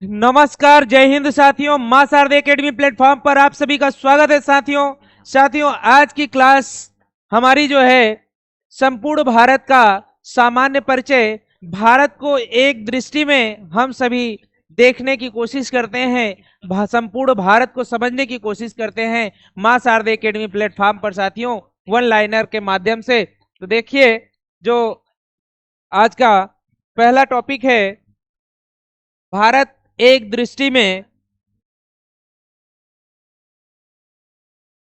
नमस्कार, जय हिंद साथियों। मां शारदा एकेडमी प्लेटफॉर्म पर आप सभी का स्वागत है साथियों आज की क्लास हमारी जो है संपूर्ण भारत का सामान्य परिचय, भारत को एक दृष्टि में हम सभी देखने की कोशिश करते हैं, संपूर्ण भारत को समझने की कोशिश करते हैं मां शारदा एकेडमी प्लेटफॉर्म पर साथियों, वन लाइनर के माध्यम से। तो देखिए, जो आज का पहला टॉपिक है, भारत एक दृष्टि में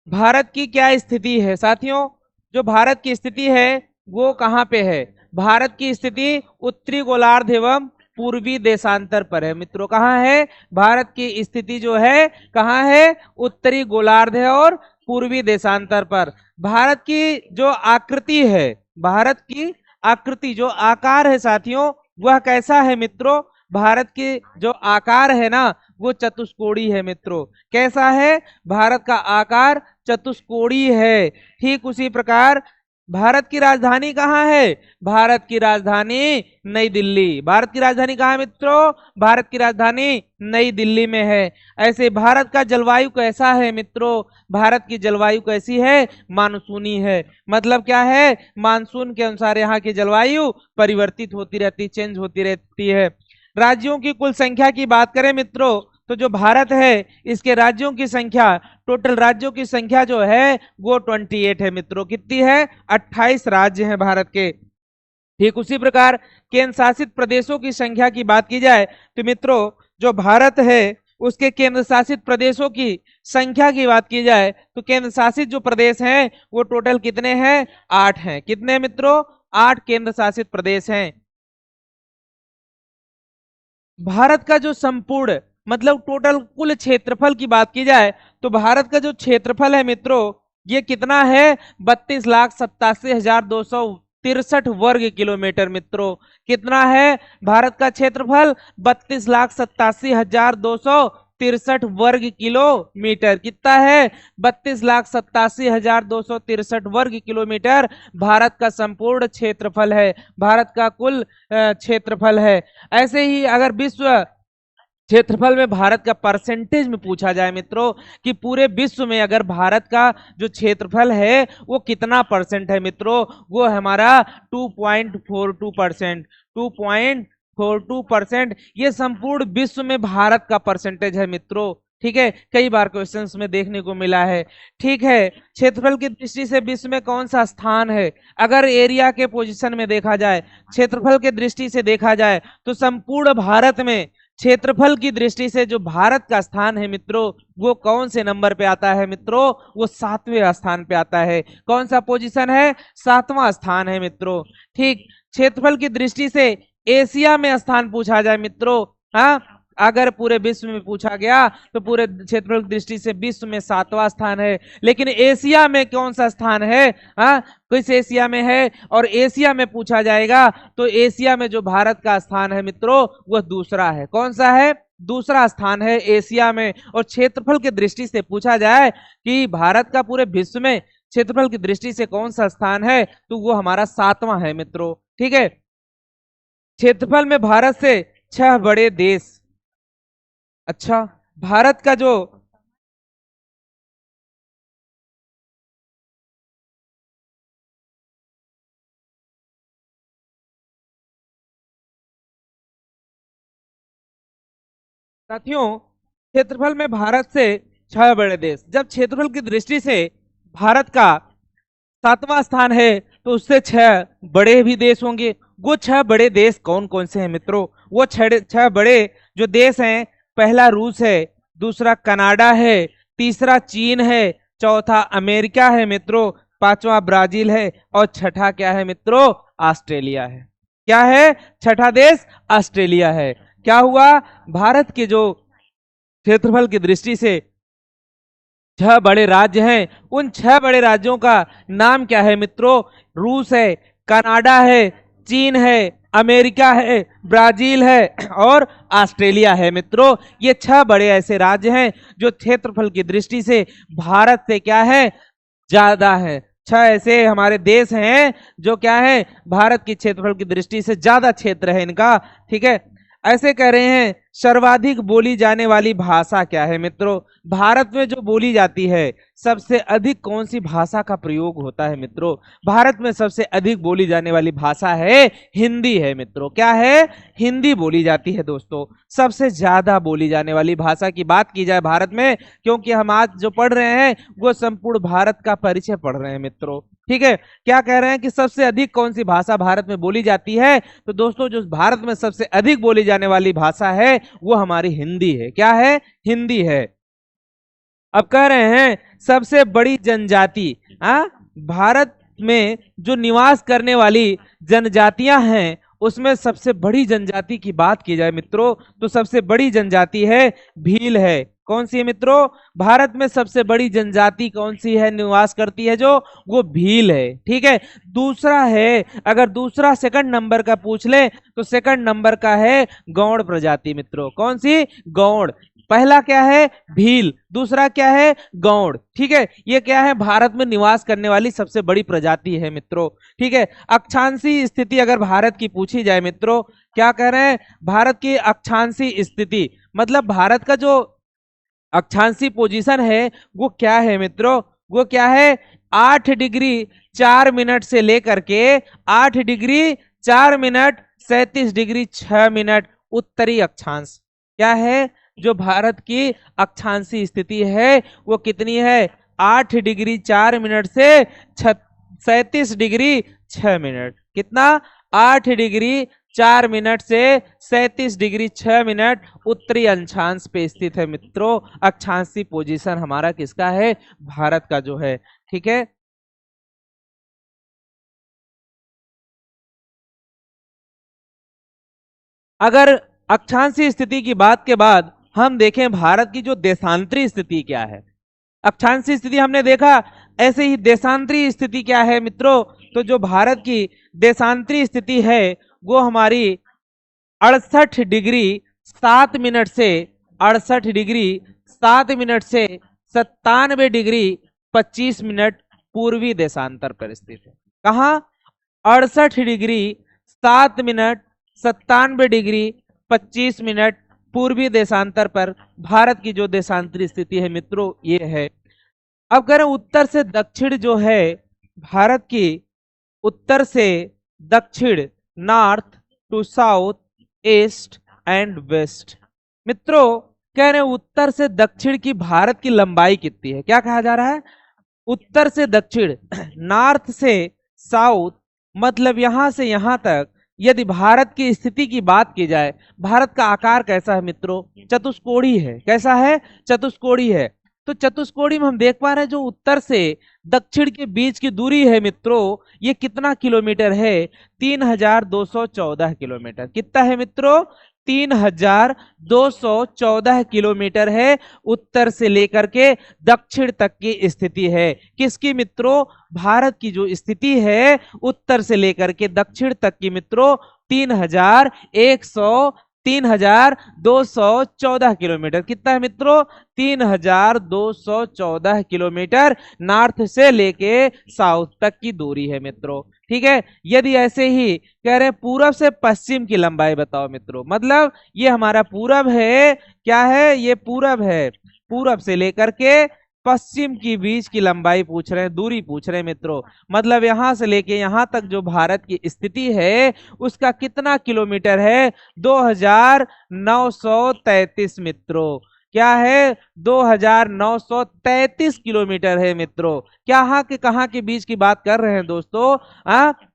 भारत की क्या स्थिति है साथियों। जो भारत की स्थिति है वो कहां पे है? भारत की स्थिति उत्तरी गोलार्ध एवं पूर्वी देशांतर पर है मित्रों। कहां है भारत की स्थिति? जो है कहां है? उत्तरी गोलार्ध है और पूर्वी देशांतर पर। भारत की जो आकृति है, भारत की आकृति जो आकार है साथियों, वह कैसा है मित्रों? भारत की जो आकार है ना, वो चतुष्कोणीय है मित्रों। कैसा है? भारत का आकार चतुष्कोणीय है। ठीक उसी प्रकार भारत की राजधानी कहाँ है? भारत की राजधानी नई दिल्ली। भारत की राजधानी कहाँ है मित्रों? भारत की राजधानी नई दिल्ली में है। ऐसे भारत का जलवायु कैसा है मित्रों? भारत की जलवायु कैसी है? मानसूनी है। मतलब क्या है? मानसून के अनुसार यहाँ की जलवायु परिवर्तित होती रहती, चेंज होती रहती है। राज्यों की कुल संख्या की बात करें मित्रों, तो जो भारत है इसके राज्यों की संख्या, टोटल राज्यों की संख्या जो है वो 28 है मित्रों। कितनी है? 28 राज्य हैं भारत के। ठीक उसी प्रकार केंद्र शासित प्रदेशों की संख्या की बात की जाए तो मित्रों, जो भारत है उसके केंद्र शासित प्रदेशों की संख्या की बात की जाए तो केंद्र शासित जो प्रदेश हैं वो टोटल कितने हैं? 8 हैं। कितने मित्रों? 8 केंद्र शासित प्रदेश हैं। भारत का जो संपूर्ण मतलब टोटल कुल क्षेत्रफल की बात की जाए तो भारत का जो क्षेत्रफल है मित्रों, ये कितना है? 32,87,263 वर्ग किलोमीटर मित्रों। कितना है भारत का क्षेत्रफल? 32,87,263 वर्ग किलोमीटर। कितना है? 32,87,263 वर्ग किलोमीटर भारत का संपूर्ण क्षेत्रफल है, भारत का कुल क्षेत्रफल है। ऐसे ही अगर विश्व क्षेत्रफल में भारत का परसेंटेज में पूछा जाए मित्रों कि पूरे विश्व में अगर भारत का जो क्षेत्रफल है वो कितना परसेंट है मित्रों, वो हमारा 2.42%। 2.42% ये संपूर्ण विश्व में भारत का परसेंटेज है मित्रों। ठीक है, कई बार क्वेश्चंस में देखने को मिला है। ठीक है, क्षेत्रफल की दृष्टि से विश्व में कौन सा स्थान है? अगर एरिया के पोजीशन में देखा जाए, क्षेत्रफल के दृष्टि से देखा जाए तो संपूर्ण भारत में क्षेत्रफल की दृष्टि से जो भारत का स्थान है मित्रों, वो कौन से नंबर पे आता है मित्रों? वो 7वें स्थान पे आता है। कौन सा पोजीशन है? 7वां स्थान है मित्रों। ठीक, क्षेत्रफल की दृष्टि से एशिया में स्थान पूछा जाए मित्रों, हाँ, अगर पूरे विश्व में पूछा गया तो पूरे क्षेत्रफल की दृष्टि से विश्व में 7वां स्थान है। लेकिन एशिया में कौन सा स्थान है? हाँ, किस एशिया में है? और एशिया में पूछा जाएगा तो एशिया में जो भारत का स्थान है मित्रों, वह दूसरा है। कौन सा है? दूसरा स्थान है एशिया में। और क्षेत्रफल की दृष्टि से पूछा जाए कि भारत का पूरे विश्व में क्षेत्रफल की दृष्टि से कौन सा स्थान है, तो वो हमारा 7वां है मित्रों। ठीक है, क्षेत्रफल में भारत से 6 बड़े देश। अच्छा, भारत का जो साथियों, क्षेत्रफल में भारत से 6 बड़े देश। जब क्षेत्रफल की दृष्टि से भारत का 7वां स्थान है तो उससे 6 बड़े भी देश होंगे। वो 6 बड़े देश कौन कौन से हैं मित्रों? वो 6 बड़े जो देश हैं, पहला रूस है, दूसरा कनाडा है, तीसरा चीन है, चौथा अमेरिका है मित्रों, पांचवा ब्राजील है और छठा क्या है मित्रों? ऑस्ट्रेलिया है। क्या है? छठा देश ऑस्ट्रेलिया है। क्या हुआ? भारत के जो क्षेत्रफल की दृष्टि से 6 बड़े राज्य हैं, उन 6 बड़े राज्यों का नाम क्या है मित्रों? रूस है, कनाडा है, चीन है, अमेरिका है, ब्राजील है और ऑस्ट्रेलिया है मित्रों। ये 6 बड़े ऐसे राज्य हैं जो क्षेत्रफल की दृष्टि से भारत से क्या है? ज्यादा है। 6 ऐसे हमारे देश हैं जो क्या है? भारत की क्षेत्रफल की दृष्टि से ज्यादा क्षेत्र है इनका। ठीक है, ऐसे कह रहे हैं सर्वाधिक बोली जाने वाली भाषा क्या है मित्रों? भारत में जो बोली जाती है सबसे अधिक कौन सी भाषा का प्रयोग होता है मित्रों? भारत में सबसे अधिक बोली जाने वाली भाषा है हिंदी है मित्रों। क्या है? हिंदी बोली जाती है दोस्तों। सबसे ज्यादा बोली जाने वाली भाषा की बात की जाए भारत में, क्योंकि हम आज जो पढ़ रहे हैं वो संपूर्ण भारत का परिचय पढ़ रहे हैं मित्रों। ठीक है, क्या कह रहे हैं कि सबसे अधिक कौन सी भाषा भारत में बोली जाती है? तो दोस्तों जो भारत में सबसे अधिक बोली जाने वाली भाषा है वो हमारी हिंदी है। क्या है? हिंदी है। अब कह रहे हैं सबसे बड़ी जनजाति, भारत में जो निवास करने वाली जनजातियां हैं उसमें सबसे बड़ी जनजाति की बात की जाए मित्रों तो सबसे बड़ी जनजाति है भील है। कौन सी है मित्रों? भारत में सबसे बड़ी जनजाति कौन सी है निवास करती है? जो वो भील है। ठीक है, दूसरा है, अगर दूसरा सेकंड नंबर का पूछ ले तो सेकंड नंबर का है गौड़ प्रजाति मित्रों। कौन सी? गौड़। पहला क्या है? भील, दूसरा क्या है? गौड़। ठीक है, ये क्या है? भारत में निवास करने वाली सबसे बड़ी प्रजाति है मित्रों। ठीक है, अक्षांशीय स्थिति अगर भारत की पूछी जाए मित्रों, क्या कह रहे हैं? भारत की अक्षांशीय स्थिति मतलब भारत का जो अक्षांशीय पोजीशन है वो क्या है मित्रों? वो क्या है? 8 डिग्री 4 मिनट से लेकर के 8 डिग्री 4 मिनट 37 डिग्री 6 मिनट उत्तरी अक्षांश। क्या है? जो भारत की अक्षांशीय स्थिति है वो कितनी है? 8 डिग्री 4 मिनट से 37 डिग्री 6 मिनट। कितना? 8 डिग्री 4 मिनट से 37 डिग्री 6 मिनट उत्तरी अक्षांश पे स्थित है मित्रों। अक्षांशीय पोजीशन हमारा किसका है? भारत का जो है। ठीक है, अगर अक्षांशीय स्थिति की बात के बाद हम देखें भारत की जो देशांतरी स्थिति क्या है। अक्षांशीय स्थिति हमने देखा, ऐसे ही देशांतरी स्थिति क्या है मित्रों? तो जो भारत की देशांतरी स्थिति है वो हमारी 68 डिग्री 7 मिनट से 68 डिग्री 7 मिनट से 97 डिग्री 25 मिनट पूर्वी देशांतर पर स्थित है। कहाँ? 68 डिग्री 7 मिनट 97 डिग्री 25 मिनट पूर्वी देशांतर पर भारत की जो देशांतरी स्थिति है मित्रों ये है। अब कह रहे हैं उत्तर से दक्षिण जो है भारत की, उत्तर से दक्षिण, north to south, east and west. मित्रों कह रहे हैं उत्तर से दक्षिण की भारत की लंबाई कितनी है? क्या कहा जा रहा है? उत्तर से दक्षिण, नॉर्थ से साउथ, मतलब यहां से यहां तक यदि भारत की स्थिति की बात की जाए, भारत का आकार कैसा है मित्रों? चतुष्कोणीय है। कैसा है? चतुष्कोणीय है। तो चतुष्कोणीय में हम देख पा रहे हैं जो उत्तर से दक्षिण के बीच की दूरी है मित्रों ये कितना किलोमीटर है? 3214 किलोमीटर। कितना है मित्रों? 3214 किलोमीटर है उत्तर से लेकर के दक्षिण तक की स्थिति है। किसकी मित्रों? भारत की जो स्थिति है उत्तर से लेकर के दक्षिण तक की मित्रों 3214 किलोमीटर। कितना है मित्रों? 3214 किलोमीटर नॉर्थ से लेके साउथ तक की दूरी है मित्रों। ठीक है, यदि ऐसे ही कह रहे हैं पूरब से पश्चिम की लंबाई बताओ मित्रों, मतलब ये हमारा पूरब है। क्या है? ये पूरब है। पूरब से लेकर के पश्चिम की बीच की लंबाई पूछ रहे हैं, दूरी पूछ रहे हैं मित्रों, मतलब यहां से लेके यहां तक जो भारत की स्थिति है उसका कितना किलोमीटर है? 2933 मित्रों। क्या है? 2933 किलोमीटर है मित्रों। कहाँ के बीच की बात कर रहे हैं दोस्तों?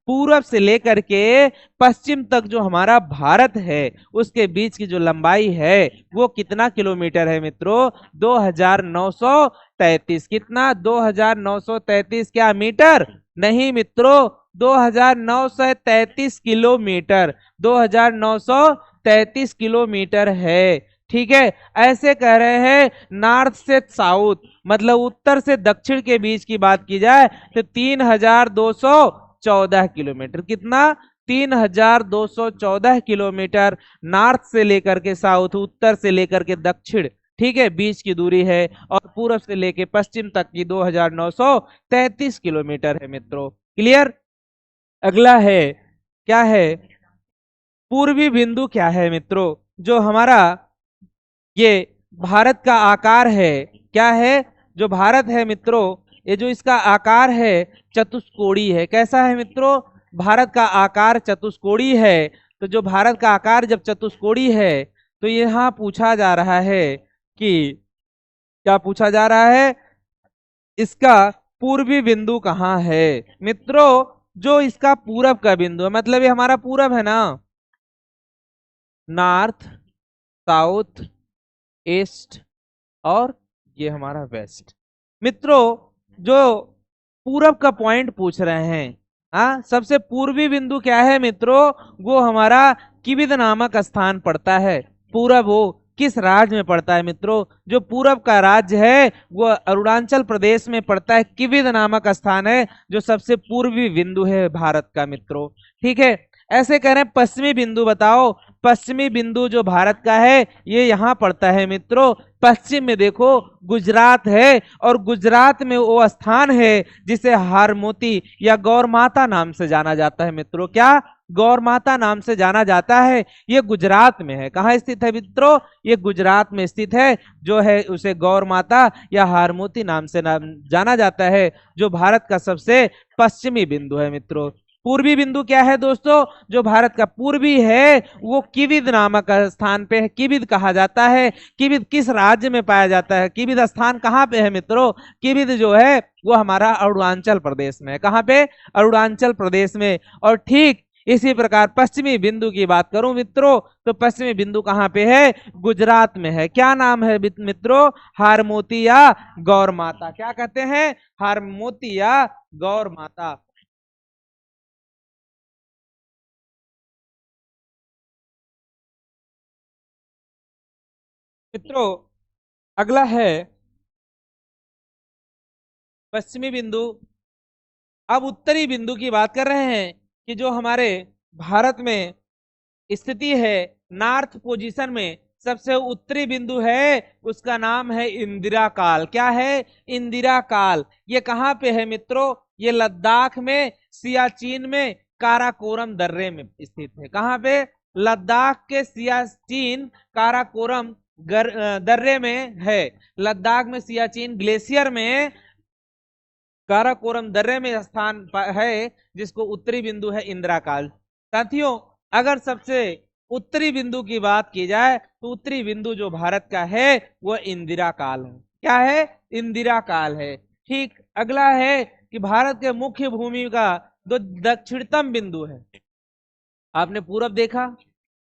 पूरब से लेकर के पश्चिम तक जो हमारा भारत है उसके बीच की जो लंबाई है वो कितना किलोमीटर है मित्रों? 2933। कितना? 2933 क्या मीटर? नहीं मित्रों, 2933 किलोमीटर। 2933 किलोमीटर है। ठीक है, ऐसे कह रहे हैं नॉर्थ से साउथ मतलब उत्तर से दक्षिण के बीच की बात की जाए तो 3214 किलोमीटर। कितना? 3214 किलोमीटर नॉर्थ से लेकर के साउथ, उत्तर से लेकर के दक्षिण, ठीक है, बीच की दूरी है। और पूरब से लेकर पश्चिम तक की 2933 किलोमीटर है मित्रों। क्लियर? अगला है, क्या है? पूर्वी बिंदु क्या है मित्रों? जो हमारा ये भारत का आकार है, क्या है, जो भारत है मित्रों, ये जो इसका आकार है चतुष्कोणीय है। कैसा है मित्रों? भारत का आकार चतुष्कोणीय है। तो जो भारत का आकार जब चतुष्कोणीय है तो यहाँ पूछा जा रहा है कि, क्या पूछा जा रहा है, इसका पूर्वी बिंदु कहाँ है मित्रों? जो इसका पूरब का बिंदु है, मतलब ये हमारा पूरब है ना, नॉर्थ, साउथ, ईस्ट और ये हमारा वेस्ट। मित्रों जो पूरब का पॉइंट पूछ रहे हैं, हाँ, सबसे पूर्वी बिंदु क्या है मित्रों? वो हमारा किबिद नामक स्थान पड़ता है। पूरब वो किस राज्य में पड़ता है मित्रों? जो पूरब का राज्य है वो अरुणाचल प्रदेश में पड़ता है। किबिद नामक स्थान है जो सबसे पूर्वी बिंदु है भारत का मित्रों। ठीक है, ऐसे कह रहे हैं पश्चिमी बिंदु बताओ। पश्चिमी बिंदु जो भारत का है ये यहाँ पड़ता है मित्रों। पश्चिम में देखो गुजरात है, और गुजरात में वो स्थान है जिसे हारमोती या गौर माता नाम से जाना जाता है मित्रों। क्या? गौर माता नाम से जाना जाता है। ये गुजरात में है। कहाँ स्थित है मित्रों? ये गुजरात में स्थित है, जो है उसे गौर माता या हारमोती नाम से जाना जाता है, जो भारत का सबसे पश्चिमी बिंदु है मित्रों। पूर्वी बिंदु क्या है दोस्तों? जो भारत का पूर्वी है वो किबिद नामक स्थान पे है, किबिद कहा जाता है। किबिद किस राज्य में पाया जाता है? किबिद स्थान कहाँ पे है मित्रों? किबिद जो है वो हमारा अरुणाचल प्रदेश में है। कहाँ पे? अरुणाचल प्रदेश में। और ठीक इसी प्रकार पश्चिमी बिंदु की बात करूं मित्रों, तो पश्चिमी बिंदु कहाँ पे है? गुजरात में है। क्या नाम है मित्रों? हारमोती या गौर माता। क्या कहते हैं? हारमोती या गौर माता। मित्रों अगला है पश्चिमी बिंदु। अब उत्तरी बिंदु की बात कर रहे हैं कि जो हमारे भारत में स्थिति है, नॉर्थ पोजीशन में सबसे उत्तरी बिंदु है, उसका नाम है इंदिरा काल। क्या है? इंदिरा काल। ये कहाँ पे है मित्रों? ये लद्दाख में, सियाचिन में, काराकोरम दर्रे में स्थित है। कहाँ पे? लद्दाख के सियाचिन काराकोरम दर्रे में है। लद्दाख में सियाचिन ग्लेशियर में काराकोरम दर्रे में स्थान है, जिसको उत्तरी बिंदु है इंदिरा काल। साथियों अगर सबसे उत्तरी बिंदु की बात की जाए तो उत्तरी बिंदु जो भारत का है वो इंदिरा काल है। क्या है? इंदिरा काल है। ठीक अगला है कि भारत के मुख्य भूमि का जो दक्षिणतम बिंदु है, आपने पूरब देखा,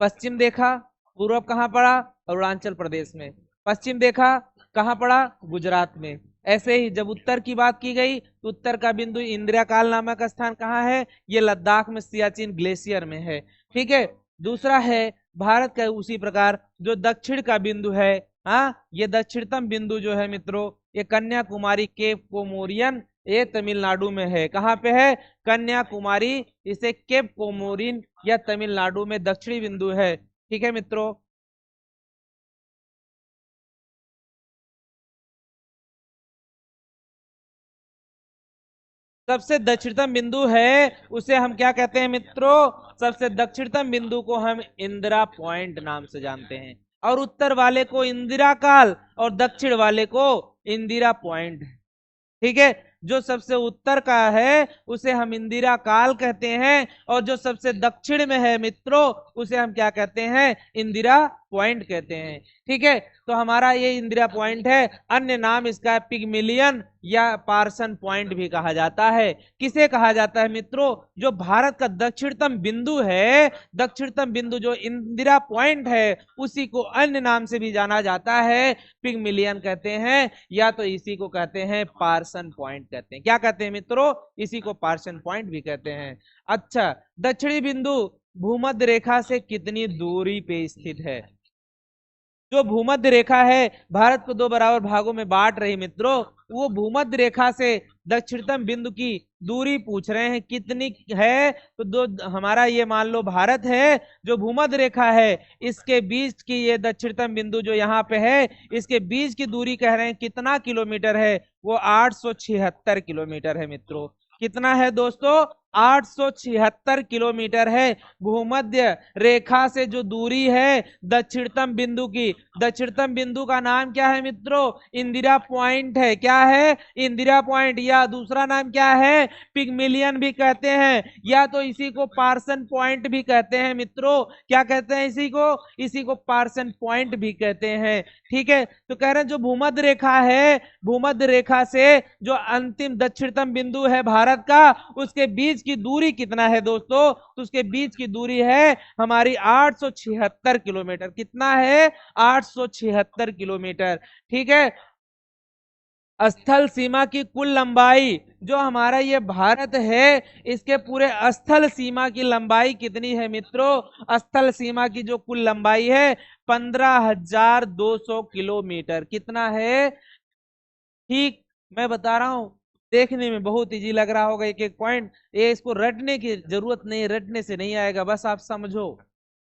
पश्चिम देखा, पूरब कहाँ पड़ा? अरुणाचल प्रदेश में। पश्चिम देखा, कहाँ पड़ा? गुजरात में। ऐसे ही जब उत्तर की बात की गई तो उत्तर का बिंदु इंदिरा काल नामक स्थान कहाँ है? ये लद्दाख में सियाचिन ग्लेशियर में है। ठीक है, दूसरा है भारत का उसी प्रकार जो दक्षिण का बिंदु है, हाँ, ये दक्षिणतम बिंदु जो है मित्रों, ये कन्याकुमारी केप कोमोरियन, ये तमिलनाडु में है। कहाँ पे है? कन्याकुमारी, इसे केप कोमोरिन या तमिलनाडु में दक्षिणी बिंदु है। ठीक है मित्रों। सबसे दक्षिणतम बिंदु है उसे हम क्या कहते हैं मित्रों? सबसे दक्षिणतम बिंदु को हम इंदिरा पॉइंट नाम से जानते हैं, और उत्तर वाले को इंदिरा काल और दक्षिण वाले को इंदिरा पॉइंट। ठीक है, जो सबसे उत्तर का है उसे हम इंदिरा काल कहते हैं, और जो सबसे दक्षिण में है मित्रों उसे हम क्या कहते हैं? इंदिरा पॉइंट कहते हैं। ठीक है, तो हमारा ये इंदिरा पॉइंट है। अन्य नाम इसका पिगमिलियन या पार्सन पॉइंट भी कहा जाता है। किसे कहा जाता है मित्रों? जो भारत का दक्षिणतम बिंदु है, दक्षिणतम बिंदु जो इंदिरा पॉइंट है, उसी को अन्य नाम से भी जाना जाता है, पिगमिलियन कहते हैं, या तो इसी को कहते हैं पार्सन पॉइंट कहते हैं। क्या कहते हैं मित्रों? इसी को पार्सन पॉइंट भी कहते हैं। अच्छा, दक्षिणी बिंदु भूमध्य रेखा से कितनी दूरी पे स्थित है? जो भूमध्य रेखा है भारत को दो बराबर भागों में बांट रही मित्रों, वो भूमध्य रेखा से दक्षिणतम बिंदु की दूरी पूछ रहे हैं कितनी है। तो दो हमारा ये मान लो भारत है, जो भूमध्य रेखा है इसके बीच की ये दक्षिणतम बिंदु जो यहाँ पे है, इसके बीच की दूरी कह रहे हैं कितना किलोमीटर है? वो 876 किलोमीटर है मित्रों। कितना है दोस्तों? 876 किलोमीटर है। भूमध्य रेखा से जो दूरी है दक्षिणतम बिंदु की, दक्षिणतम बिंदु का नाम क्या है मित्रों? इंदिरा पॉइंट है। क्या है? इंदिरा पॉइंट, या दूसरा नाम क्या है? पिगमिलियन भी कहते हैं, या तो इसी को पार्सन पॉइंट भी कहते हैं मित्रों। क्या कहते हैं इसी को? इसी को पार्सन पॉइंट भी कहते हैं। ठीक है, तो कह रहे हैं जो भूमध्य रेखा है, भूमध्य रेखा से जो अंतिम दक्षिणतम बिंदु है भारत का, उसके बीच की दूरी कितना है दोस्तों? तो उसके बीच की दूरी है हमारी 876 किलोमीटर। कितना है? 876 किलोमीटर। ठीक है, स्थल सीमा की कुल लंबाई, जो हमारा ये भारत है, इसके पूरे स्थल सीमा की लंबाई कितनी है मित्रों? स्थल सीमा की जो कुल लंबाई है 15,200 किलोमीटर। कितना है? ठीक, मैं बता रहा हूं, देखने में बहुत इजी लग रहा होगा एक एक पॉइंट, ये इसको रटने की जरूरत नहीं, रटने से नहीं आएगा, बस आप समझो।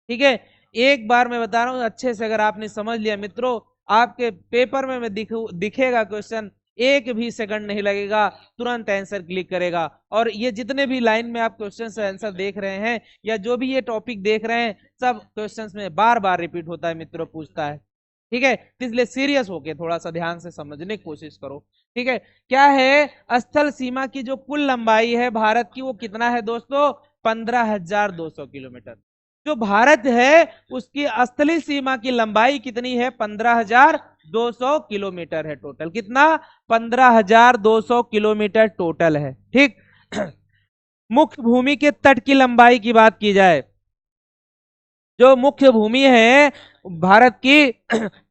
ठीक है, एक बार मैं बता रहा हूं अच्छे से, अगर आपने समझ लिया मित्रों, आपके पेपर में दिखेगा क्वेश्चन, एक भी सेकंड नहीं लगेगा, तुरंत आंसर क्लिक करेगा। और ये जितने भी लाइन में आप क्वेश्चन से आंसर देख रहे हैं, या जो भी ये टॉपिक देख रहे हैं, सब क्वेश्चंस में बार बार रिपीट होता है मित्रों, पूछता है। ठीक है, इसलिए सीरियस होके थोड़ा सा ध्यान से समझने की कोशिश करो। ठीक है, क्या है? स्थल सीमा की जो कुल लंबाई है भारत की, वो कितना है दोस्तों? 15,200 किलोमीटर। जो भारत है उसकी स्थलीय सीमा की लंबाई कितनी है? 15,200 किलोमीटर है टोटल। कितना? 15,200 किलोमीटर टोटल है। ठीक, मुख्य भूमि के तट की लंबाई की बात की जाए, जो मुख्य भूमि है भारत की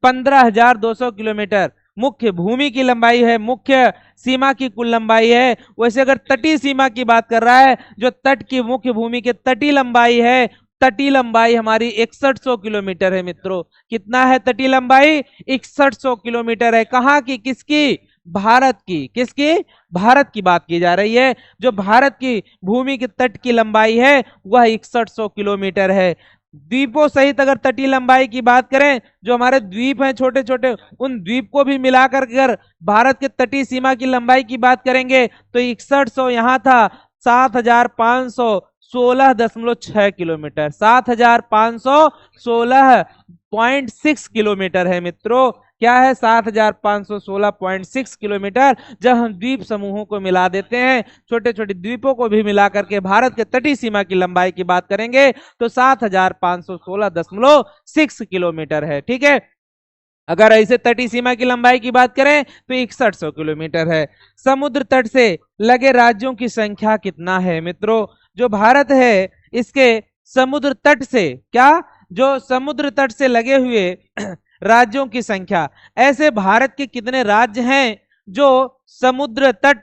15,200 किलोमीटर मुख्य भूमि की लंबाई है, मुख्य सीमा की कुल लंबाई है। वैसे अगर तटीय सीमा की बात कर रहा है, जो तट की मुख्य भूमि के तटीय लंबाई है, तटीय लंबाई हमारी 6100 किलोमीटर है मित्रों। कितना है तटीय लंबाई? 6100 किलोमीटर है। कहाँ की? किसकी? भारत की। किसकी? भारत की बात की जा रही है। जो भारत की भूमि के तट की लंबाई है वह 6100 किलोमीटर है। द्वीपों सहित अगर तटीय लंबाई की बात करें, जो हमारे द्वीप हैं छोटे छोटे, उन द्वीप को भी मिलाकर अगर भारत के तटीय सीमा की लंबाई की बात करेंगे तो 6100 यहाँ था 7,516.6 किलोमीटर, 7,516.6 किलोमीटर है मित्रों। क्या है? 7,516.6 किलोमीटर। जब हम द्वीप समूहों को मिला देते हैं, छोटे छोटे द्वीपों को भी मिलाकर के भारत के तटीय सीमा की लंबाई की बात करेंगे तो 7,516.6 किलोमीटर है। ठीक है, अगर ऐसे तटीय सीमा की लंबाई की बात करें तो 6100 किलोमीटर है। समुद्र तट से लगे राज्यों की संख्या कितना है मित्रों? जो भारत है इसके समुद्र तट से, क्या? जो समुद्र तट से लगे हुए राज्यों की संख्या, ऐसे भारत के कितने राज्य हैं जो समुद्र तट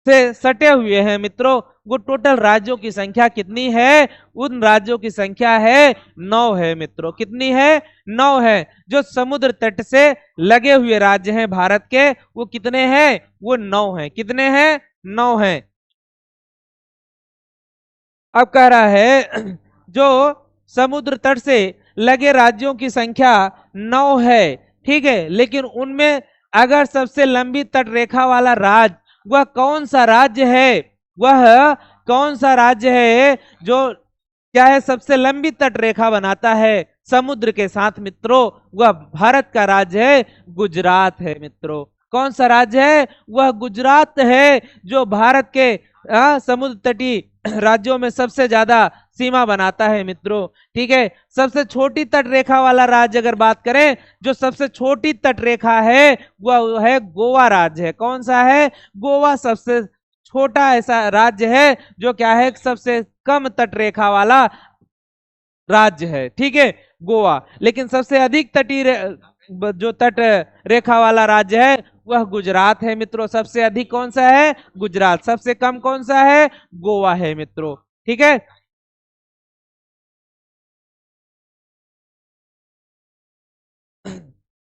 से सटे हुए हैं मित्रों? वो टोटल राज्यों की संख्या कितनी है? उन राज्यों की संख्या है 9 है मित्रों। कितनी है? 9 है। जो समुद्र तट से लगे हुए राज्य हैं भारत के, वो कितने हैं? वो 9 हैं। कितने हैं? 9 हैं। अब कह रहा है जो समुद्र तट से लगे राज्यों की संख्या 9 है। ठीक है, लेकिन उनमें अगर सबसे लंबी तट रेखा वाला राज्य वह कौन सा राज्य है? वह कौन सा राज्य है जो क्या है सबसे लंबी तट रेखा बनाता है समुद्र के साथ मित्रों? वह भारत का राज्य है गुजरात है मित्रों। कौन सा राज्य है? वह गुजरात है, जो भारत के समुद्र तटीय राज्यों में सबसे ज्यादा सीमा बनाता है मित्रों। ठीक है, सबसे छोटी तट रेखा वाला राज्य अगर बात करें, जो सबसे छोटी तट रेखा है वह है गोवा राज्य है। कौन सा है? गोवा सबसे छोटा ऐसा राज्य है जो क्या है सबसे कम तट रेखा वाला राज्य है। ठीक है, गोवा। लेकिन सबसे अधिक तटीय जो तट रेखा वाला राज्य है वह गुजरात है मित्रों। सबसे अधिक कौन सा है? गुजरात। सबसे कम कौन सा है? गोवा है मित्रों। ठीक है,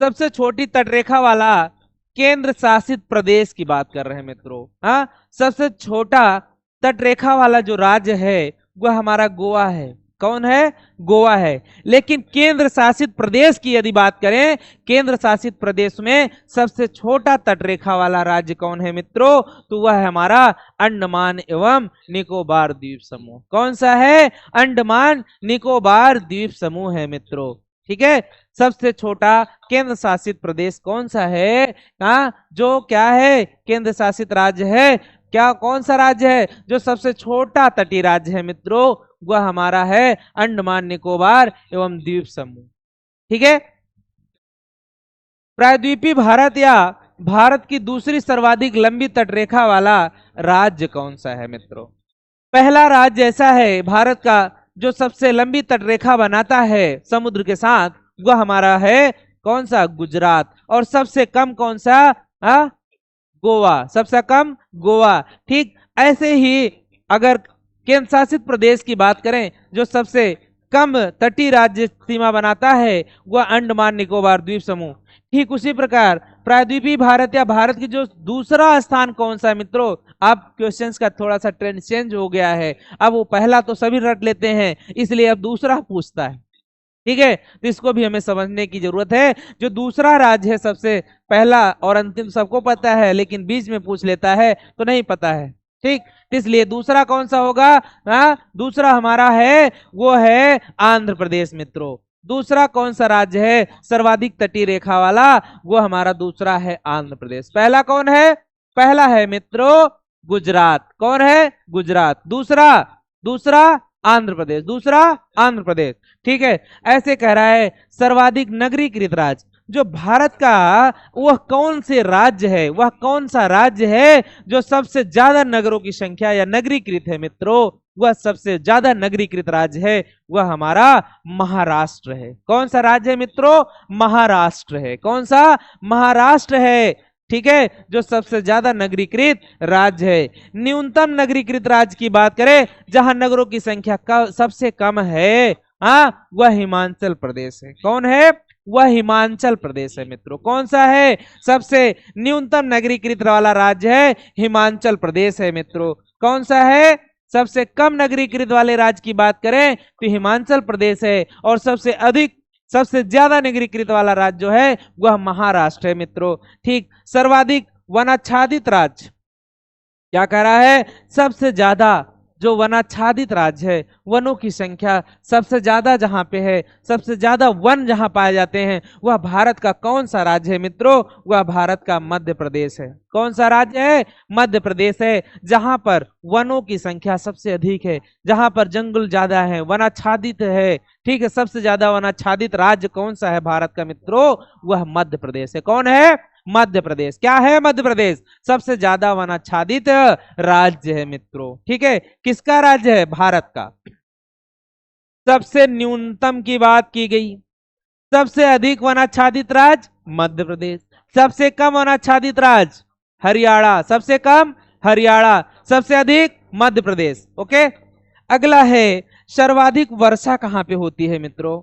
सबसे छोटी तटरेखा वाला केंद्र शासित प्रदेश की बात कर रहे हैं मित्रों। हाँ, सबसे छोटा तटरेखा वाला जो राज्य है वह हमारा गोवा है। कौन है? गोवा है। लेकिन केंद्र शासित प्रदेश की यदि बात करें, केंद्र शासित प्रदेश में सबसे छोटा तटरेखा वाला राज्य कौन है मित्रों? तो वह है हमारा अंडमान एवं निकोबार द्वीप समूह। कौन सा है? अंडमान निकोबार द्वीप समूह है मित्रों। ठीक है, सबसे छोटा केंद्र शासित प्रदेश कौन सा है? जो क्या है? केंद्र शासित राज्य है। क्या कौन सा राज्य है जो सबसे छोटा तटीय राज्य है मित्रों? वह हमारा है अंडमान निकोबार एवं द्वीप समूह। ठीक है, प्रायद्वीपीय भारत या भारत की दूसरी सर्वाधिक लंबी तटरेखा वाला राज्य कौन सा है मित्रों? पहला राज्य ऐसा है भारत का जो सबसे लंबी तटरेखा बनाता है समुद्र के साथ, वह हमारा है कौन सा? गुजरात। और सबसे कम कौन सा? गोवा। सबसे कम गोवा। ठीक, ऐसे ही अगर केंद्र शासित प्रदेश की बात करें जो सबसे कम तटीय राज्य सीमा बनाता है, वह अंडमान निकोबार द्वीप समूह। ठीक उसी प्रकार प्रायद्वीपीय भारत या भारत की जो दूसरा स्थान कौन सा है मित्रों? अब क्वेश्चंस का थोड़ा सा ट्रेंड चेंज हो गया है। अब वो पहला तो सभी रट लेते हैं, इसलिए अब दूसरा पूछता है। ठीक है, तो इसको भी हमें समझने की जरूरत है। जो दूसरा राज्य है सबसे पहला और अंतिम सबको पता है, लेकिन बीच में पूछ लेता है तो नहीं पता है। ठीक, इसलिए दूसरा कौन सा होगा? दूसरा हमारा है वो है आंध्र प्रदेश मित्रों। दूसरा कौन सा राज्य है सर्वाधिक तटीय रेखा वाला? वो हमारा दूसरा है आंध्र प्रदेश। पहला कौन है? पहला है मित्रों गुजरात। कौन है? गुजरात। दूसरा आंध्र प्रदेश। दूसरा आंध्र प्रदेश। ठीक है, ऐसे कह रहा है सर्वाधिक नगरीकृत राज्य जो भारत का, वह कौन से राज्य है? वह कौन सा राज्य है जो सबसे ज्यादा नगरों की संख्या या नगरीकृत है मित्रों? वह सबसे ज्यादा नगरीकृत राज्य है, वह हमारा महाराष्ट्र है। कौन सा राज्य है मित्रों? महाराष्ट्र है। कौन सा? महाराष्ट्र है। ठीक है, जो सबसे ज्यादा नगरीकृत राज्य है। न्यूनतम नगरीकृत राज्य की बात करें जहां नगरों की संख्या सबसे कम है, वह हिमाचल प्रदेश है। कौन है? वह हिमाचल प्रदेश है मित्रों। कौन सा है? सबसे न्यूनतम नगरीकृत वाला राज्य है हिमाचल प्रदेश है मित्रों। कौन सा है? सबसे कम नगरीकृत वाले राज्य की बात करें तो हिमाचल प्रदेश है। और सबसे ज्यादा नगरीकृत वाला राज्य जो है वह महाराष्ट्र है मित्रों। ठीक, सर्वाधिक वनाच्छादित राज्य क्या कह रहा है? सबसे ज्यादा जो वनाच्छादित राज्य है, वनों की संख्या सबसे ज्यादा जहां पे है, सबसे ज्यादा वन जहां पाए जाते हैं, वह भारत का कौन सा राज्य है मित्रों? वह भारत का मध्य प्रदेश है। कौन सा राज्य है? मध्य प्रदेश है, जहां पर वनों की संख्या सबसे अधिक है, जहां पर जंगल ज्यादा है, वनाच्छादित है। ठीक है, सबसे ज्यादा वनाच्छादित राज्य कौन सा है भारत का मित्रों? वह मध्य प्रदेश है। कौन है? मध्य प्रदेश। क्या है? मध्य प्रदेश सबसे ज्यादा वनाच्छादित राज्य है मित्रों। ठीक है, किसका राज्य है? भारत का। सबसे न्यूनतम की बात की गई, सबसे अधिक वनाच्छादित राज्य मध्य प्रदेश, सबसे कम वनाच्छादित राज्य हरियाणा। सबसे कम हरियाणा, सबसे अधिक मध्य प्रदेश। ओके, अगला है सर्वाधिक वर्षा कहां पे होती है मित्रों?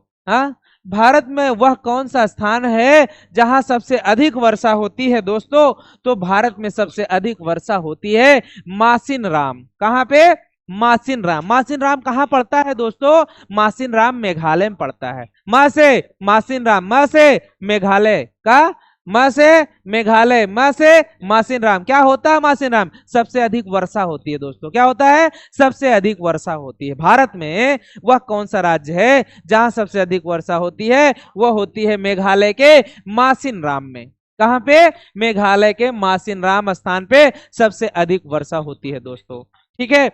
भारत में वह कौन सा स्थान है जहां सबसे अधिक वर्षा होती है दोस्तों? तो भारत में सबसे अधिक वर्षा होती है मासिन राम। कहां पे? मासिन राम। मासिन राम कहां पड़ता है दोस्तों? मासिन राम मेघालय में पड़ता है। मासिन राम, म से मेघालय का, म से मेघालय, म से मासिन राम। क्या होता है मासिन राम? सबसे अधिक वर्षा होती है दोस्तों। क्या होता है? सबसे अधिक वर्षा होती है। भारत में वह कौन सा राज्य है जहां सबसे अधिक वर्षा होती है? वह होती है मेघालय के मासिन राम में। कहां पे? मेघालय के मासिन राम स्थान पे सबसे अधिक वर्षा होती है दोस्तों। ठीक है,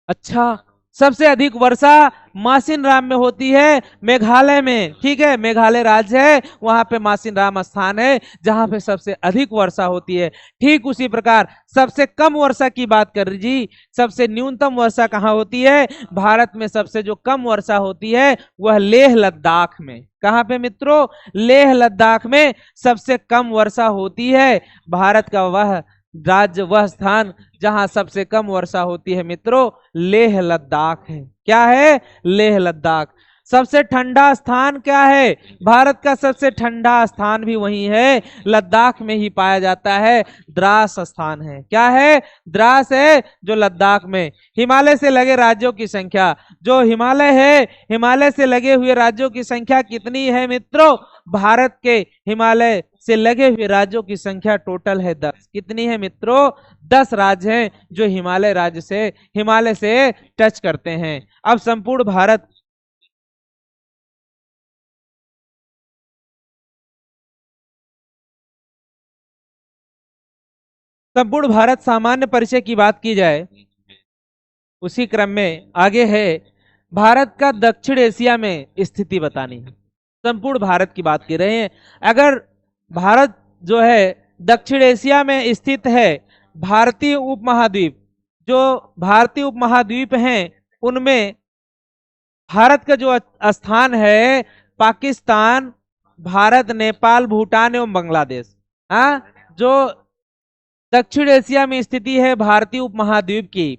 अच्छा, सबसे अधिक वर्षा मासिन राम में होती है मेघालय में। ठीक है, मेघालय राज्य है, वहां पे मासिन राम स्थान है जहां पे सबसे अधिक वर्षा होती है। ठीक उसी प्रकार सबसे कम वर्षा की बात कर जी, सबसे न्यूनतम वर्षा कहां होती है? भारत में सबसे जो कम वर्षा होती है वह लेह लद्दाख में। कहां पे मित्रों? लेह लद्दाख में सबसे कम वर्षा होती है। भारत का वह राज्य, वह स्थान जहां सबसे कम वर्षा होती है मित्रों, लेह लद्दाख है। क्या है? लेह लद्दाख। सबसे ठंडा स्थान क्या है? भारत का सबसे ठंडा स्थान भी वही है, लद्दाख में ही पाया जाता है। द्रास स्थान है। क्या है? द्रास है, जो लद्दाख में। हिमालय से लगे राज्यों की संख्या, जो हिमालय है, हिमालय से लगे हुए राज्यों की संख्या कितनी है मित्रों? भारत के हिमालय से लगे हुए राज्यों की संख्या टोटल है 10। कितनी है मित्रों? 10 राज्य हैं जो हिमालय से टच करते हैं। अब संपूर्ण भारत सामान्य परिचय की बात की जाए, उसी क्रम में आगे है भारत का दक्षिण एशिया में स्थिति बतानी है। संपूर्ण भारत की बात कर रहे हैं। अगर भारत जो है दक्षिण एशिया में स्थित है, भारतीय उपमहाद्वीप, जो भारतीय उपमहाद्वीप हैं उनमें भारत का जो स्थान है, पाकिस्तान, भारत, नेपाल, भूटान एवं बांग्लादेश। हाँ, जो दक्षिण एशिया में स्थिति है भारतीय उपमहाद्वीप की,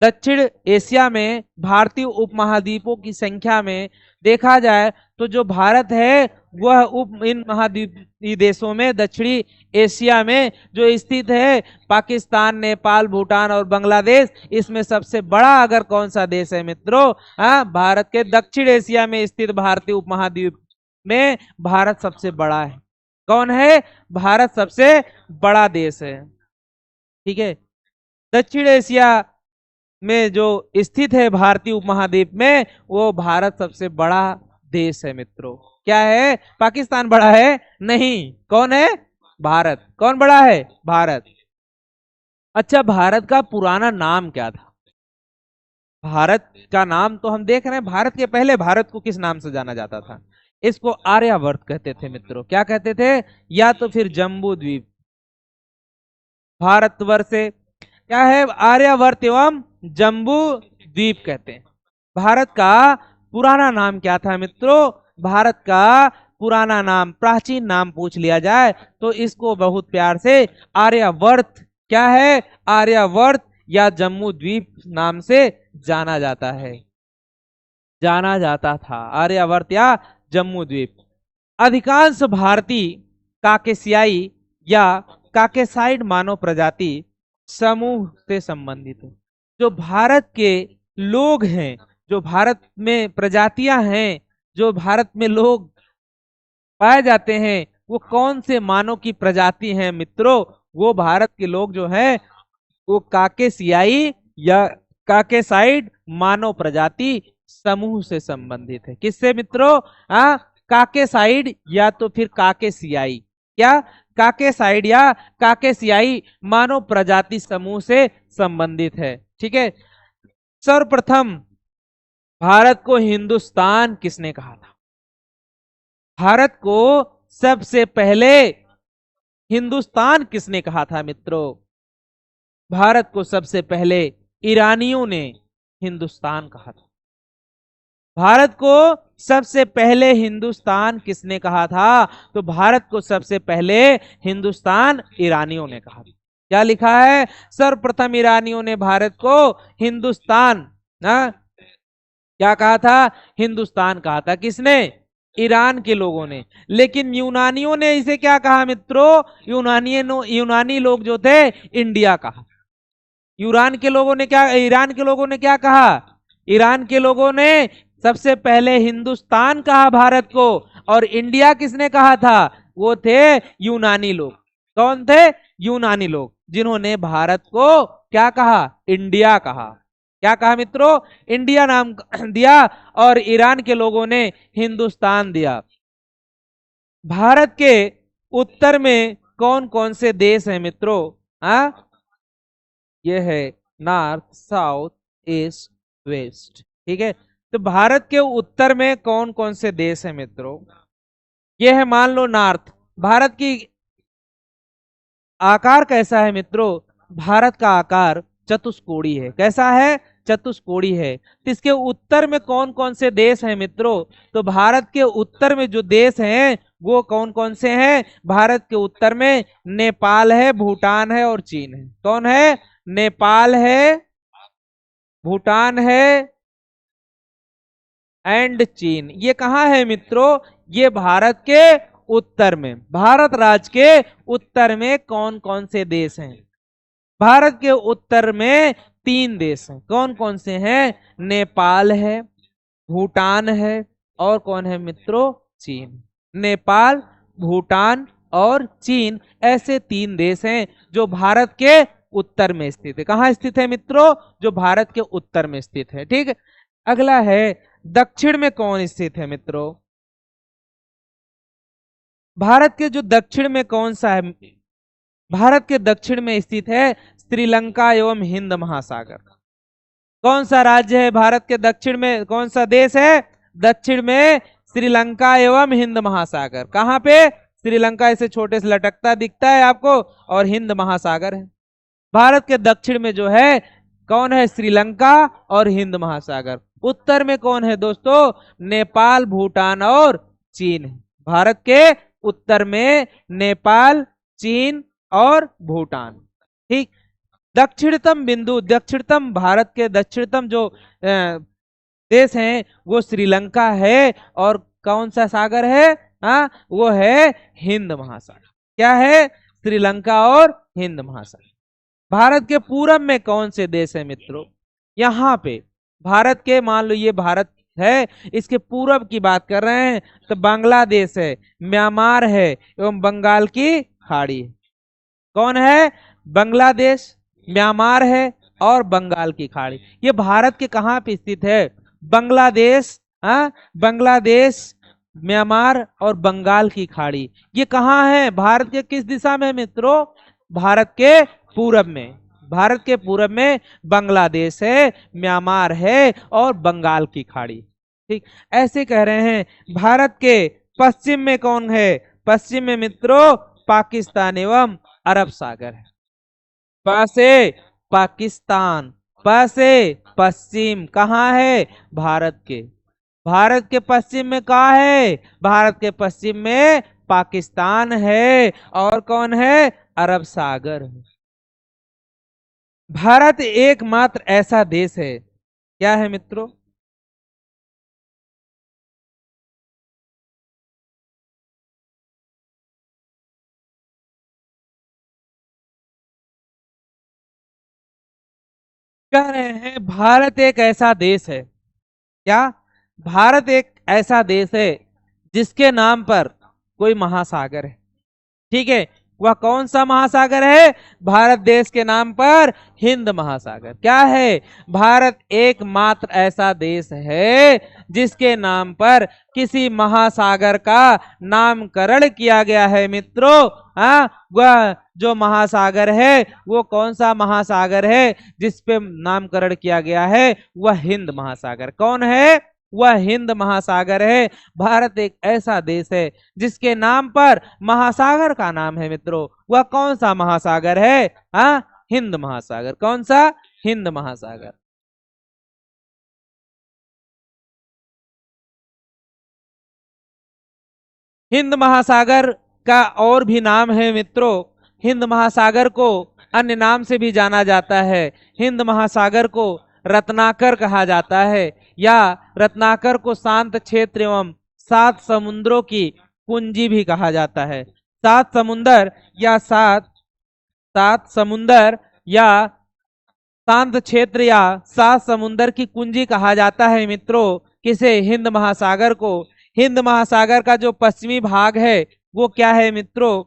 दक्षिण एशिया में भारतीय उपमहाद्वीपों की संख्या में देखा जाए तो जो भारत है वह इन महाद्वीपीय देशों में दक्षिणी एशिया में जो स्थित है, पाकिस्तान, नेपाल, भूटान और बांग्लादेश, इसमें सबसे बड़ा अगर कौन सा देश है मित्रों? भारत के दक्षिण एशिया में स्थित भारतीय उपमहाद्वीप में भारत सबसे बड़ा है। कौन है? भारत सबसे बड़ा देश है। ठीक है, दक्षिण एशिया में जो स्थित है भारतीय उपमहाद्वीप में, वो भारत सबसे बड़ा देश है मित्रों। क्या है? पाकिस्तान बड़ा है? नहीं। कौन है? भारत। कौन बड़ा है? भारत। अच्छा, भारत का पुराना नाम क्या था? भारत का नाम तो हम देख रहे हैं, भारत के पहले भारत को किस नाम से जाना जाता था? इसको आर्यावर्त कहते थे मित्रों। क्या कहते थे? या तो फिर जम्बू द्वीप। भारतवर्ष से क्या है? आर्यावर्त एवं जम्बू द्वीप कहते हैं। भारत का पुराना नाम क्या था मित्रों? भारत का पुराना नाम, प्राचीन नाम पूछ लिया जाए तो इसको बहुत प्यार से आर्यावर्त, क्या है? आर्यावर्त या जम्बू द्वीप नाम से जाना जाता है, जाना जाता था, आर्यावर्त या जम्बू द्वीप। अधिकांश भारतीय काकेशियाई या काकेसाइड मानव प्रजाति समूह से संबंधित है। जो भारत के लोग हैं, जो भारत में प्रजातियां हैं, जो भारत में लोग पाए जाते हैं, वो कौन से मानव की प्रजाति हैं मित्रों? वो भारत के लोग जो हैं वो काकेशियाई या काकेसाइड मानव प्रजाति समूह से संबंधित है। किससे मित्रों? काकेसाइड या तो फिर काकेशियाई। क्या? काकेसाइड या काकेशियाई मानव प्रजाति समूह से संबंधित है। ठीक है, सर्वप्रथम भारत को हिंदुस्तान किसने कहा था? भारत को सबसे पहले हिंदुस्तान किसने कहा था मित्रों? भारत को सबसे पहले ईरानियों ने हिंदुस्तान कहा था। भारत को सबसे पहले हिंदुस्तान किसने कहा था? तो भारत को सबसे पहले हिंदुस्तान ईरानियों ने कहा था। क्या लिखा है? सर्वप्रथम ईरानियों ने भारत को हिंदुस्तान, क्या कहा था? हिंदुस्तान कहा था। किसने? ईरान के लोगों ने। लेकिन यूनानियों ने इसे क्या कहा मित्रों? यूनानी लोग जो थे, इंडिया कहा। ईरान के लोगों ने क्या कहा? ईरान के लोगों ने सबसे पहले हिंदुस्तान कहा भारत को, और इंडिया किसने कहा था? वो थे यूनानी लोग। कौन थे? यूनानी लोग, जिन्होंने भारत को क्या कहा? इंडिया कहा। क्या कहा मित्रों? इंडिया नाम दिया, और ईरान के लोगों ने हिंदुस्तान दिया। भारत के उत्तर में कौन कौन से देश हैं मित्रों? ये है नॉर्थ, साउथ, ईस्ट, वेस्ट। ठीक है, तो भारत के उत्तर में कौन कौन से देश हैं मित्रों? ये है, मान लो, नॉर्थ। भारत की आकार कैसा है मित्रों? भारत का आकार चतुष्कोणीय है। कैसा है? चतुष्कोणीय है। तो इसके उत्तर में कौन कौन से देश हैं मित्रों? तो भारत के उत्तर में जो देश हैं वो कौन कौन से हैं? भारत के उत्तर में नेपाल है, भूटान है और चीन है। कौन है? नेपाल है, भूटान है एंड चीन। ये कहाँ है मित्रों? ये भारत के उत्तर में, भारत राज्य के उत्तर में कौन कौन से देश हैं? भारत के उत्तर में 3 देश हैं। कौन कौन से हैं? नेपाल है, भूटान है, और कौन है मित्रों? चीन। नेपाल, भूटान और चीन, ऐसे 3 देश हैं जो भारत के उत्तर में स्थित है। कहाँ स्थित है मित्रों? जो भारत के उत्तर में स्थित है। ठीक है। अगला है दक्षिण में कौन स्थित है मित्रों? भारत के जो दक्षिण में कौन सा है? भारत के दक्षिण में स्थित है श्रीलंका एवं हिंद महासागर। कौन सा राज्य है भारत के दक्षिण में? कौन सा देश है दक्षिण में? श्रीलंका एवं हिंद महासागर। कहाँ पे? श्रीलंका ऐसे छोटे से लटकता दिखता है आपको, और हिंद महासागर है। भारत के दक्षिण में जो है कौन है? श्रीलंका और हिंद महासागर। उत्तर में कौन है दोस्तों? नेपाल, भूटान और चीन है। भारत के उत्तर में नेपाल, चीन और भूटान। ठीक। दक्षिणतम बिंदु, दक्षिणतम, भारत के दक्षिणतम जो देश हैं वो श्रीलंका है, और कौन सा सागर है? हाँ, वो है हिंद महासागर। क्या है? श्रीलंका और हिंद महासागर। भारत के पूरब में कौन से देश है मित्रों? यहाँ पे भारत के, मान लो ये भारत है, इसके पूरब की बात कर रहे हैं तो बांग्लादेश है, म्यांमार है एवं बंगाल की खाड़ी है। कौन है? बांग्लादेश, म्यांमार है और बंगाल की खाड़ी। ये भारत के कहाँ पे स्थित है? बांग्लादेश, बांग्लादेश, म्यांमार और बंगाल की खाड़ी। ये कहाँ है? भारत के किस दिशा में मित्रों? भारत के पूरब में। भारत के पूरब में बांग्लादेश है, म्यांमार है और बंगाल की खाड़ी। ठीक। ऐसे कह रहे हैं। भारत के पश्चिम में कौन है? पश्चिम में मित्रों पाकिस्तान एवं अरब सागर है। पासे पाकिस्तान, पासे पश्चिम, कहाँ है? भारत के। भारत के पश्चिम में कहाँ है? भारत के पश्चिम में पाकिस्तान है, और कौन है? अरब सागर है। भारत एकमात्र ऐसा देश है, क्या है मित्रों? कह रहे हैं भारत एक ऐसा देश है। क्या? भारत एक ऐसा देश है जिसके नाम पर कोई महासागर है। ठीक है। वह कौन सा महासागर है? भारत देश के नाम पर हिंद महासागर। क्या है? भारत एकमात्र ऐसा देश है जिसके नाम पर किसी महासागर का नामकरण किया गया है मित्रों। वह जो महासागर है वो कौन सा महासागर है जिस पे नामकरण किया गया है? वह हिंद महासागर। कौन है? वह हिंद महासागर है। भारत एक ऐसा देश है जिसके नाम पर महासागर का नाम है मित्रों। वह कौन सा महासागर है? हिंद महासागर। कौन सा? हिंद महासागर। हिंद महासागर का और भी नाम है मित्रों। हिंद महासागर को अन्य नाम से भी जाना जाता है। हिंद महासागर को रत्नाकर कहा जाता है, या रत्नाकर को शांत क्षेत्र एवं 7 समुद्रों की कुंजी भी कहा जाता है। 7 समुंदर या 7 समुंदर या शांत क्षेत्र या 7 समुंदर की कुंजी कहा जाता है मित्रों। किसे? हिंद महासागर को। हिंद महासागर का जो पश्चिमी भाग है वो क्या है मित्रों?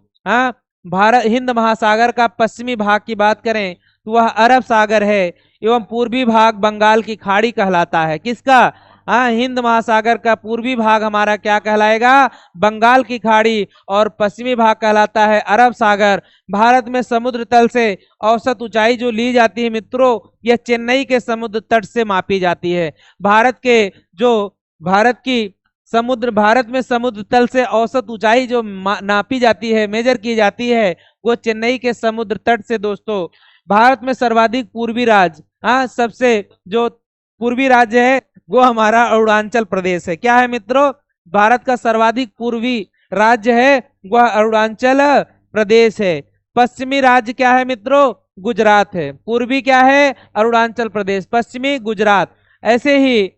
भारत हिंद महासागर का पश्चिमी भाग की बात करें तो वह अरब सागर है, एवं पूर्वी भाग बंगाल की खाड़ी कहलाता है। किसका? हिंद महासागर का पूर्वी भाग हमारा क्या कहलाएगा? बंगाल की खाड़ी, और पश्चिमी भाग कहलाता है अरब सागर। भारत में समुद्र तल से औसत ऊंचाई जो ली जाती है मित्रों, यह चेन्नई के समुद्र तट से मापी जाती है। भारत में समुद्र तल से औसत ऊंचाई जो नापी जाती है, मेजर की जाती है, वो चेन्नई के समुद्र तट से दोस्तों। भारत में सर्वाधिक पूर्वी राज्य, सबसे जो पूर्वी राज्य है वो हमारा अरुणाचल प्रदेश है। क्या है मित्रों? भारत का सर्वाधिक पूर्वी राज्य है वह अरुणाचल प्रदेश है। पश्चिमी राज्य क्या है मित्रों? गुजरात है। पूर्वी क्या है? अरुणाचल प्रदेश, पश्चिमी गुजरात। ऐसे ही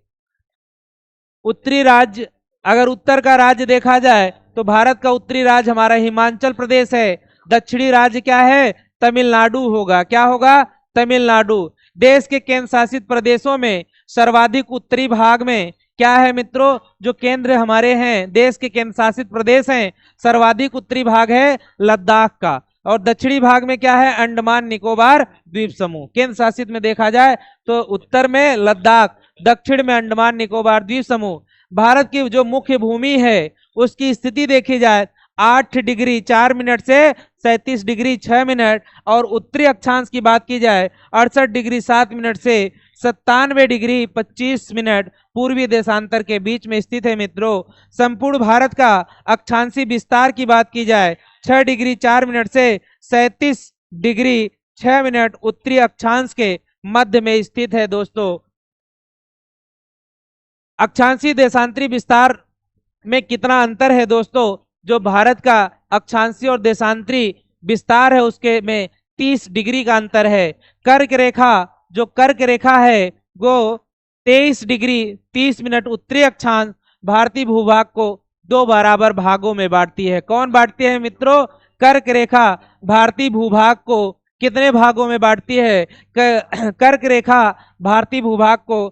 उत्तरी राज्य, अगर उत्तर का राज्य देखा जाए तो भारत का उत्तरी राज्य हमारा हिमाचल प्रदेश है। दक्षिणी राज्य क्या है? तमिलनाडु होगा। क्या होगा? तमिलनाडु। देश के केंद्र शासित प्रदेशों में सर्वाधिक उत्तरी भाग में क्या है मित्रों? जो केंद्र हमारे हैं, देश के केंद्र शासित प्रदेश हैं, सर्वाधिक उत्तरी भाग है लद्दाख का, और दक्षिणी भाग में क्या है? अंडमान निकोबार द्वीप समूह। केंद्र शासित में देखा जाए तो उत्तर में लद्दाख, दक्षिण में अंडमान निकोबार द्वीप समूह। भारत की जो मुख्य भूमि है उसकी स्थिति देखी जाए 8 डिग्री 4 मिनट से 37 डिग्री 6 मिनट, और उत्तरी अक्षांश की बात की जाए 68 डिग्री 7 मिनट से 97 डिग्री 25 मिनट पूर्वी देशांतर के बीच में स्थित है मित्रों। संपूर्ण भारत का अक्षांशीय विस्तार की बात की जाए 6 डिग्री 4 मिनट से 37 डिग्री 6 मिनट उत्तरी अक्षांश के मध्य में स्थित है दोस्तों। अक्षांशीय देशांतरी विस्तार में कितना अंतर है दोस्तों? जो भारत का अक्षांशीय और देशांतरी विस्तार है उसके में 30 डिग्री का अंतर है। कर्क रेखा, जो कर्क रेखा है वो 23 डिग्री 30 मिनट उत्तरी अक्षांश भारतीय भूभाग को 2 बराबर भागों में बांटती है। कौन बांटती है मित्रों? कर्क रेखा भारतीय भूभाग को कितने भागों में बांटती है? कर्क रेखा भारतीय भूभाग को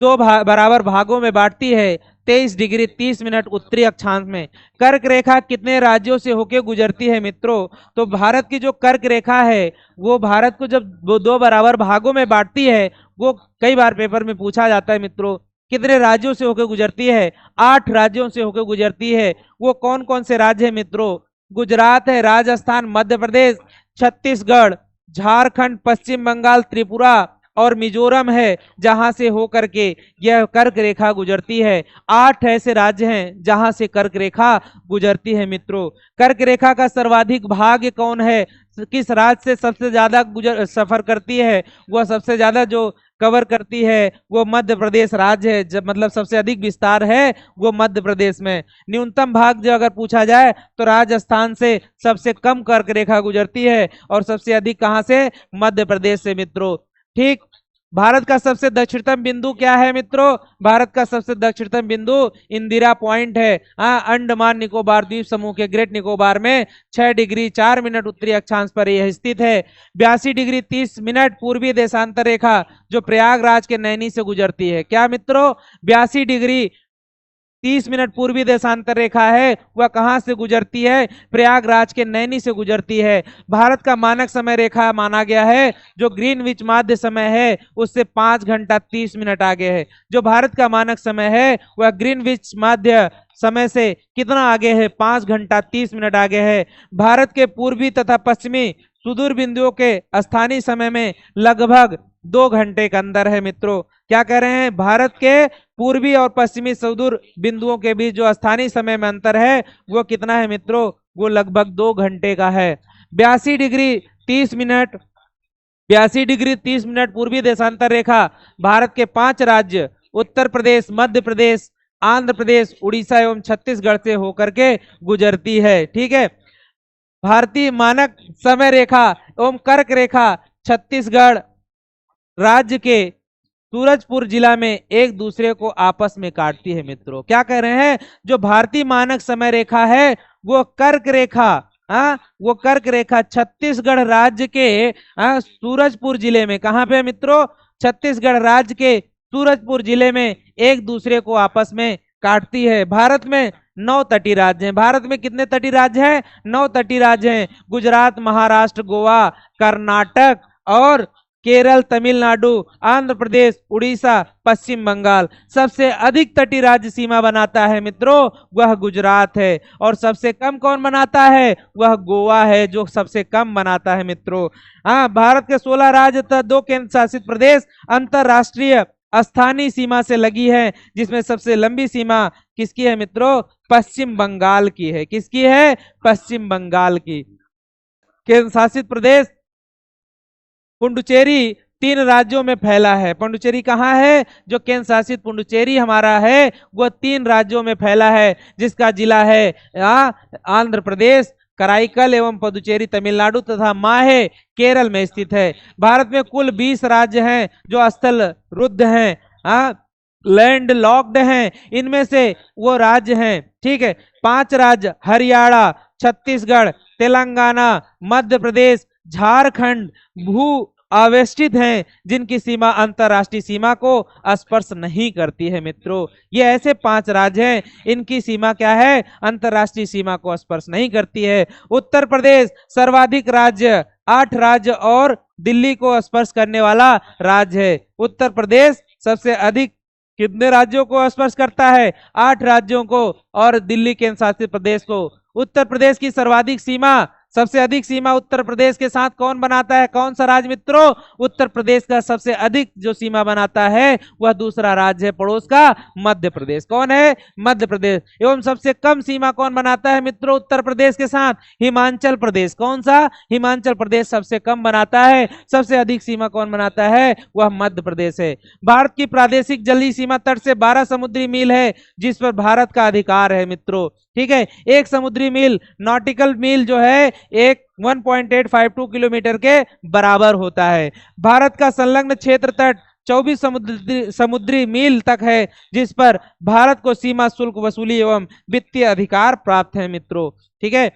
2 बराबर भागों में बांटती है 23 डिग्री 30 मिनट उत्तरी अक्षांश में। कर्क रेखा कितने राज्यों से होकर गुजरती है मित्रों? तो भारत की जो कर्क रेखा है वो भारत को जब वो 2 बराबर भागों में बांटती है, वो कई बार पेपर में पूछा जाता है मित्रों, कितने राज्यों से होकर गुजरती है? 8 राज्यों से होकर गुजरती है। वो कौन कौन से राज्य है मित्रों? गुजरात है, राजस्थान, मध्य प्रदेश, छत्तीसगढ़, झारखंड, पश्चिम बंगाल, त्रिपुरा और मिजोरम है, जहां से होकर के यह कर्क रेखा गुजरती है। 8 ऐसे राज्य हैं जहां से कर्क रेखा गुजरती है मित्रों। कर्क रेखा का सर्वाधिक भाग कौन है? किस राज्य से सबसे ज्यादा सफर करती है? वह सबसे ज्यादा जो कवर करती है वो मध्य प्रदेश राज्य है। जब मतलब सबसे अधिक विस्तार है वो मध्य प्रदेश में। न्यूनतम भाग जो अगर पूछा जाए तो राजस्थान से सबसे कम कर्क रेखा गुजरती है, और सबसे अधिक कहां से? मध्य प्रदेश से मित्रों। ठीक। भारत का सबसे दक्षिणतम बिंदु क्या है मित्रों? भारत का सबसे दक्षिणतम बिंदु इंदिरा पॉइंट है। अंडमान निकोबार द्वीप समूह के ग्रेट निकोबार में 6 डिग्री 4 मिनट उत्तरी अक्षांश पर यह स्थित है। 82 डिग्री 30 मिनट पूर्वी देशांतर रेखा जो प्रयागराज के नैनी से गुजरती है। क्या मित्रों? 82 डिग्री 30 मिनट पूर्वी देशांतर रेखा है, वह कहां से गुजरती है? प्रयागराज के नैनी से गुजरती है। भारत का मानक समय रेखा माना गया है जो ग्रीनविच माध्य समय है उससे 5 घंटा 30 मिनट आगे है। जो भारत का मानक समय है वह ग्रीनविच माध्य समय से कितना आगे है? 5 घंटा 30 मिनट आगे है। भारत के पूर्वी तथा पश्चिमी सुदूर बिंदुओं के स्थानीय समय में लगभग 2 घंटे का अंदर है मित्रों। क्या कह रहे हैं? भारत के पूर्वी और पश्चिमी सुदूर बिंदुओं के बीच जो स्थानीय समय में अंतर है वो कितना है मित्रों? वो लगभग 2 घंटे का है। 82 डिग्री 30 मिनट 82 डिग्री 30 मिनट पूर्वी देशांतर रेखा भारत के 5 राज्य उत्तर प्रदेश, मध्य प्रदेश, आंध्र प्रदेश, उड़ीसा एवं छत्तीसगढ़ से होकर के गुजरती है। ठीक है। भारतीय मानक समय रेखा एवं कर्क रेखा छत्तीसगढ़ राज्य के सूरजपुर जिला में एक दूसरे को आपस में काटती है मित्रों। क्या कह रहे हैं? जो भारतीय मानक समय रेखा है वो कर्क रेखा, वो कर्क रेखा छत्तीसगढ़ राज्य के सूरजपुर जिले में, कहां पे मित्रों? छत्तीसगढ़ राज्य के सूरजपुर जिले में एक दूसरे को आपस में काटती है। भारत में 9 तटीय राज्य हैं। भारत में कितने तटीय राज्य हैं? 9 तटीय राज्य हैं। गुजरात, महाराष्ट्र, गोवा, कर्नाटक और केरल, तमिलनाडु, आंध्र प्रदेश, उड़ीसा, पश्चिम बंगाल। सबसे अधिक तटीय राज्य सीमा बनाता है मित्रों वह गुजरात है, और सबसे कम कौन बनाता है? वह गोवा है जो सबसे कम बनाता है मित्रों। भारत के 16 राज्य तथा 2 केंद्र शासित प्रदेश अंतरराष्ट्रीय स्थानीय सीमा से लगी है, जिसमें सबसे लंबी सीमा किसकी है मित्रों? पश्चिम बंगाल की है। किसकी है? पश्चिम बंगाल की। केंद्र शासित प्रदेश पुडुचेरी 3 राज्यों में फैला है। पुडुचेरी कहाँ है? जो केंद्र शासित पुडुचेरी हमारा है वो 3 राज्यों में फैला है, जिसका जिला है आंध्र प्रदेश, कराईकल एवं पुदुचेरी तमिलनाडु तथा माहे केरल में स्थित है। भारत में कुल 20 राज्य हैं जो स्थल रुद्ध हैं। लैंड लॉक्ड हैं, इनमें से वो राज्य हैं, ठीक है। 5 राज्य हरियाणा, छत्तीसगढ़, तेलंगाना, मध्य प्रदेश, झारखंड भू आवेष्टित हैं, जिनकी सीमा अंतरराष्ट्रीय सीमा को स्पर्श नहीं करती है मित्रों। ये ऐसे 5 राज्य हैं, इनकी सीमा क्या है, अंतरराष्ट्रीय सीमा को स्पर्श नहीं करती है। उत्तर प्रदेश सर्वाधिक राज्य, 8 राज्य और दिल्ली को स्पर्श करने वाला राज्य है। उत्तर प्रदेश सबसे अधिक कितने राज्यों को स्पर्श करता है, 8 राज्यों को और दिल्ली केंद्र शासित प्रदेश को। उत्तर प्रदेश की सर्वाधिक सीमा, सबसे अधिक सीमा उत्तर प्रदेश के साथ कौन बनाता है, कौन सा राज्य मित्रों, उत्तर प्रदेश का सबसे अधिक जो सीमा बनाता है वह दूसरा राज्य है पड़ोस का, मध्य प्रदेश। कौन है, मध्य प्रदेश। एवं सबसे कम सीमा कौन बनाता है मित्रों उत्तर प्रदेश के साथ, हिमाचल प्रदेश। कौन सा, हिमाचल प्रदेश सबसे कम बनाता है। सबसे अधिक सीमा कौन बनाता है, वह मध्य प्रदेश है। भारत की प्रादेशिक जलीय सीमा तट से 12 समुद्री मील है, जिस पर भारत का अधिकार है मित्रों, ठीक है। 1 समुद्री मील, नॉटिकल मील जो है एक 1.852 किलोमीटर के बराबर होता है। भारत का संलग्न क्षेत्र तट 24 समुद्री मील तक है, जिस पर भारत को सीमा शुल्क वसूली एवं वित्तीय अधिकार प्राप्त है मित्रों, ठीक है।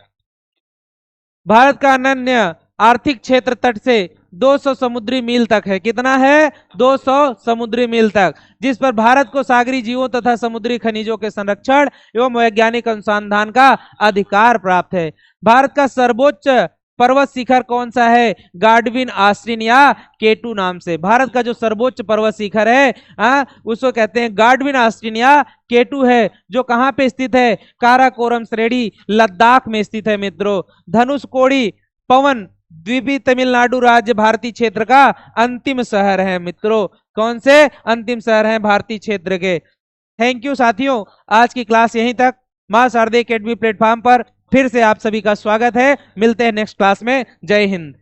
भारत का अनन्य आर्थिक क्षेत्र तट से 200 समुद्री मील तक है। कितना है, 200 समुद्री मील तक, जिस पर भारत को सागरी जीवों तथा समुद्री खनिजों के संरक्षण एवं वैज्ञानिक अनुसंधान का अधिकार प्राप्त है। भारत का सर्वोच्च पर्वत शिखर कौन सा है, गाडविन ऑस्टिन या केटू नाम से। भारत का जो सर्वोच्च पर्वत शिखर है उसको कहते हैं गाडविन ऑस्टिन या केटू है, जो कहां पे स्थित है, काराकोरम श्रेणी लद्दाख में स्थित है मित्रों। धनुषकोडी पवन द्वीपी तमिलनाडु राज्य भारतीय क्षेत्र का अंतिम शहर है मित्रों। कौन से, अंतिम शहर है भारतीय क्षेत्र के। थैंक यू साथियों, आज की क्लास यहीं तक। मां शारदे एकेडमी प्लेटफॉर्म पर फिर से आप सभी का स्वागत है। मिलते हैं नेक्स्ट क्लास में। जय हिंद।